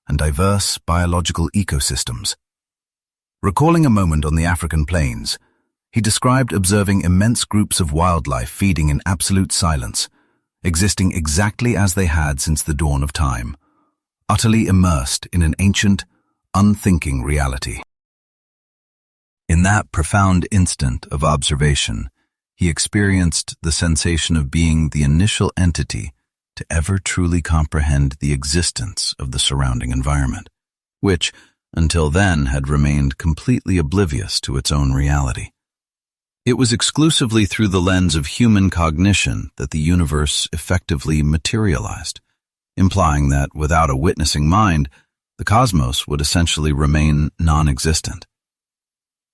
and diverse biological ecosystems. Recalling a moment on the African plains, he described observing immense groups of wildlife feeding in absolute silence, existing exactly as they had since the dawn of time, utterly immersed in an ancient, unthinking reality. In that profound instant of observation, he experienced the sensation of being the initial entity to ever truly comprehend the existence of the surrounding environment, which, until then, had remained completely oblivious to its own reality. It was exclusively through the lens of human cognition that the universe effectively materialized, implying that without a witnessing mind, the cosmos would essentially remain non-existent.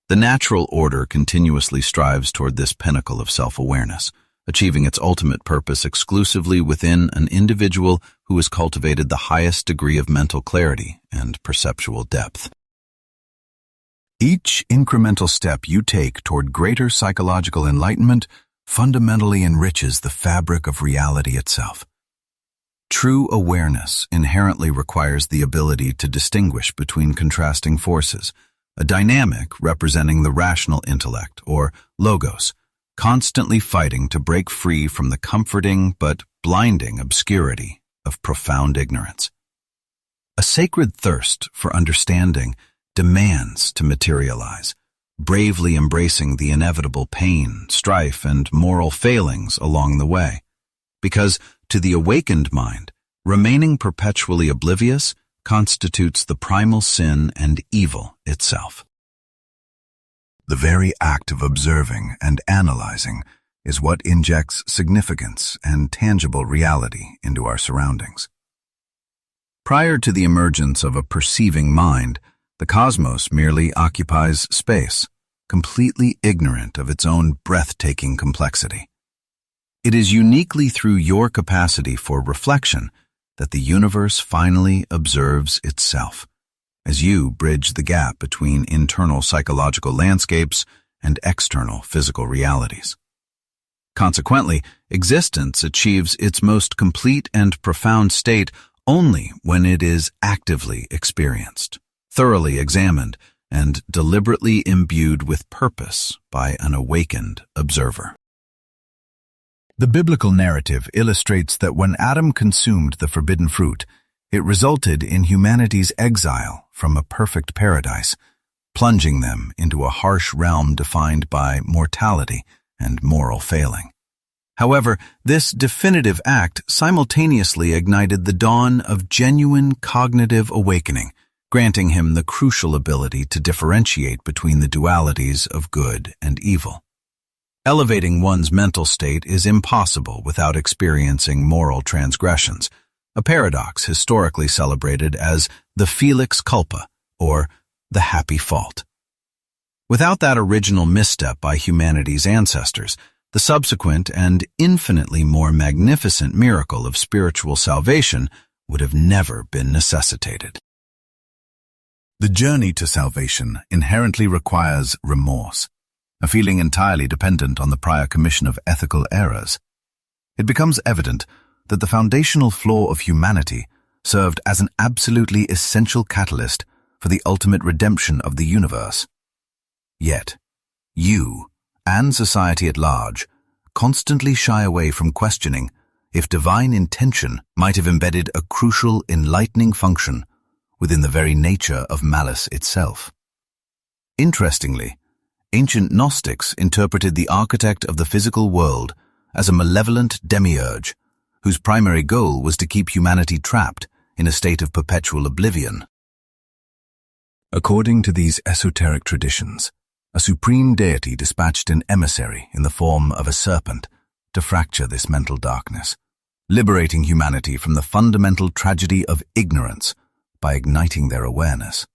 The natural order continuously strives toward this pinnacle of self-awareness, achieving its ultimate purpose exclusively within an individual who has cultivated the highest degree of mental clarity and perceptual depth. Each incremental step you take toward greater psychological enlightenment fundamentally enriches the fabric of reality itself.
True awareness inherently requires the ability to distinguish between contrasting forces, a dynamic representing the rational intellect, or logos, constantly fighting to break free from the comforting but blinding obscurity of profound ignorance. A sacred thirst for understanding demands to materialize, bravely embracing the inevitable pain, strife, and moral failings along the way. Because, to the awakened mind, remaining perpetually oblivious constitutes the primal sin and evil itself. The very act of observing and analyzing is what injects significance and tangible reality into our surroundings. Prior to the emergence of a perceiving mind, the cosmos merely occupies space, completely ignorant of its own breathtaking complexity. It is uniquely through your capacity for reflection that the universe finally observes itself, as you bridge the gap between internal psychological landscapes and external physical realities. Consequently, existence achieves its most complete and profound state only when it is actively experienced, thoroughly examined, and deliberately imbued with purpose by an awakened observer. The biblical narrative illustrates that when Adam consumed the forbidden fruit, it resulted in humanity's exile from a perfect paradise, plunging them into a harsh realm defined by mortality and moral failing. However, this definitive act simultaneously ignited the dawn of genuine cognitive awakening, granting him the crucial ability to differentiate between the dualities of good and evil. Elevating one's mental state is impossible without experiencing moral transgressions, a paradox historically celebrated as the Felix Culpa, or the happy fault. Without that original misstep by humanity's ancestors, the subsequent and infinitely more magnificent miracle of spiritual salvation would have never been necessitated. The journey to salvation inherently requires remorse, a feeling entirely dependent on the prior commission of ethical errors. It becomes evident that the foundational flaw of humanity served as an absolutely essential catalyst for the ultimate redemption of the universe. Yet, you, and society at large, constantly shy away from questioning if divine intention might have embedded a crucial enlightening function within the very nature of malice itself. Interestingly, ancient Gnostics interpreted the architect of the physical world as a malevolent demiurge, whose primary goal was to keep humanity trapped in a state of perpetual oblivion. According to these esoteric traditions, a supreme deity dispatched an emissary in the form of a serpent to fracture this mental darkness, liberating humanity from the fundamental tragedy of ignorance by igniting their awareness.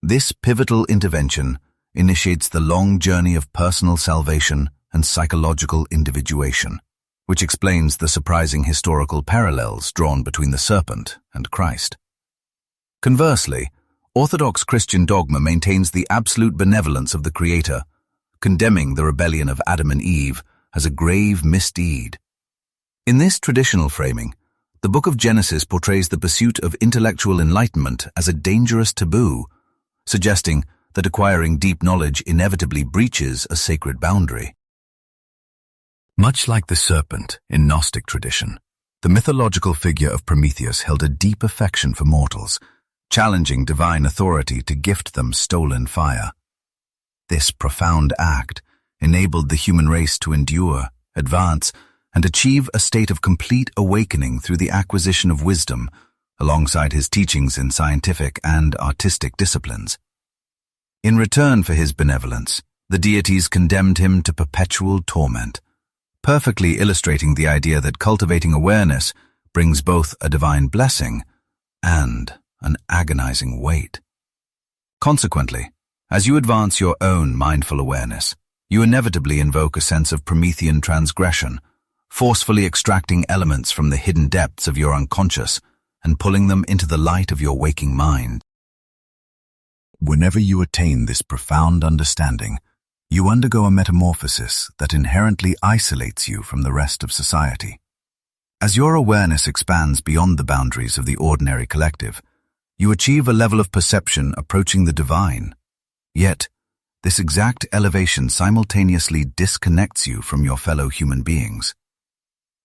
This pivotal intervention initiates the long journey of personal salvation and psychological individuation, which explains the surprising historical parallels drawn between the serpent and Christ. Conversely, Orthodox Christian dogma maintains the absolute benevolence of the Creator, condemning the rebellion of Adam and Eve as a grave misdeed. In this traditional framing, the Book of Genesis portrays the pursuit of intellectual enlightenment as a dangerous taboo, suggesting that acquiring deep knowledge inevitably breaches a sacred boundary. Much like the serpent in Gnostic tradition, the mythological figure of Prometheus held a deep affection for mortals, challenging divine authority to gift them stolen fire. This profound act enabled the human race to endure, advance, and achieve a state of complete awakening through the acquisition of wisdom, alongside his teachings in scientific and artistic disciplines. In return for his benevolence, the deities condemned him to perpetual torment, perfectly illustrating the idea that cultivating awareness brings both a divine blessing and an agonizing weight. Consequently, as you advance your own mindful awareness, you inevitably invoke a sense of Promethean transgression, forcefully extracting elements from the hidden depths of your unconscious and pulling them into the light of your waking mind. Whenever you attain this profound understanding, you undergo a metamorphosis that inherently isolates you from the rest of society.
As your awareness expands beyond the boundaries of the ordinary collective, you achieve a level of perception approaching the divine. Yet, this exact elevation simultaneously disconnects you from your fellow human beings.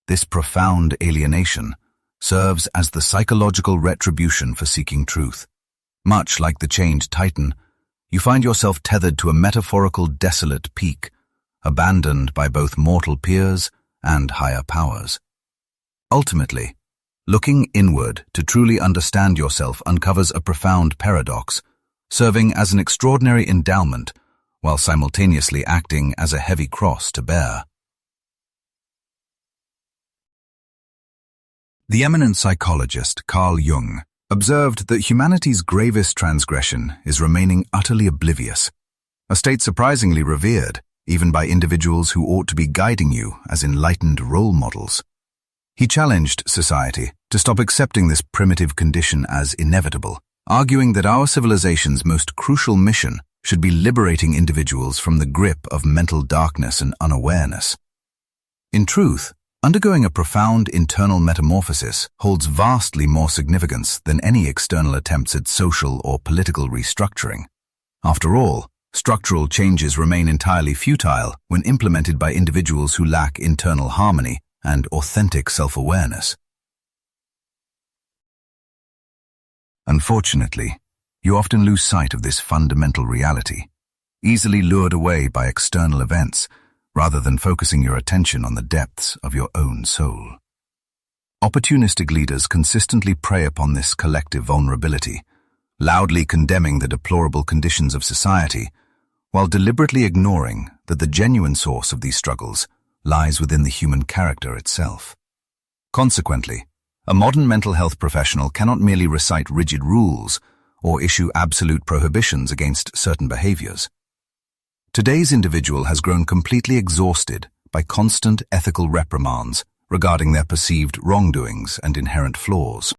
This profound alienation serves as the psychological retribution for seeking truth. Much like the chained titan, you find yourself tethered to a metaphorical desolate peak, abandoned by both mortal peers and higher powers. Ultimately, looking inward to truly understand yourself uncovers a profound paradox, serving as an extraordinary endowment while simultaneously acting as a heavy cross to bear. The eminent psychologist Carl Jung observed that humanity's gravest transgression is remaining utterly oblivious, a state surprisingly revered even by individuals who ought to be guiding you as enlightened role models. He challenged society to stop accepting this primitive condition as inevitable, arguing that our civilization's most crucial mission should be liberating individuals from the grip of mental darkness and unawareness. In truth, undergoing a profound internal metamorphosis holds vastly more significance than any external attempts at social or political restructuring. After all, structural changes remain entirely futile when implemented by individuals who lack internal harmony and authentic self-awareness. Unfortunately, you often lose sight of this fundamental reality, easily lured away by external events, rather than focusing your attention on the depths of your own soul. Opportunistic leaders consistently prey upon this collective vulnerability, loudly condemning the deplorable conditions of society, while deliberately ignoring that the genuine source of these struggles lies within the human character itself. Consequently, a modern mental health professional cannot merely recite rigid rules or issue absolute prohibitions against certain behaviors. Today's individual has grown completely exhausted by constant ethical reprimands regarding their perceived wrongdoings and inherent flaws.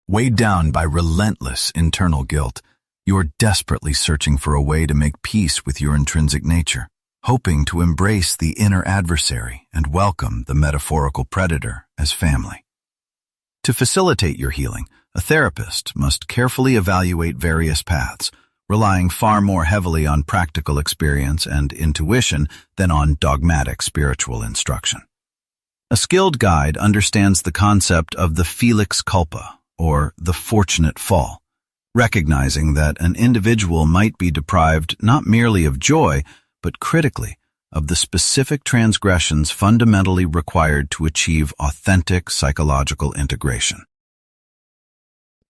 Weighed down by relentless internal guilt, you are desperately searching for a way to make peace with your intrinsic nature, hoping to embrace the inner adversary and welcome the metaphorical predator as family. To facilitate your healing, a therapist must carefully evaluate various paths, relying far more heavily on practical experience and intuition than on dogmatic spiritual instruction. A skilled guide understands the concept of the Felix Culpa, or the fortunate fall, recognizing that an individual might be deprived not merely of joy, but critically, of the specific transgressions fundamentally required to achieve authentic psychological integration.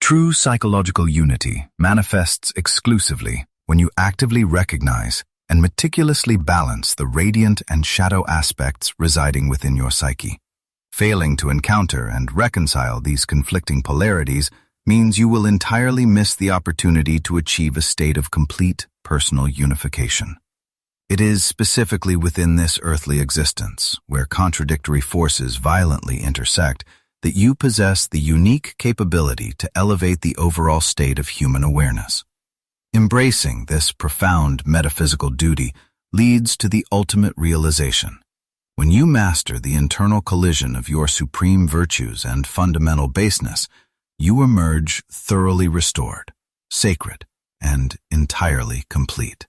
True psychological unity manifests exclusively when you actively recognize and meticulously balance the radiant and shadow aspects residing within your psyche. Failing to encounter and reconcile these conflicting polarities means you will entirely miss the opportunity to achieve a state of complete personal unification. It is specifically within this earthly existence, where contradictory forces violently intersect, that you possess the unique capability to elevate the overall state of human awareness. Embracing this profound metaphysical duty leads to the ultimate realization. When you master the internal collision of your supreme virtues and fundamental baseness, you emerge thoroughly restored, sacred, and entirely complete.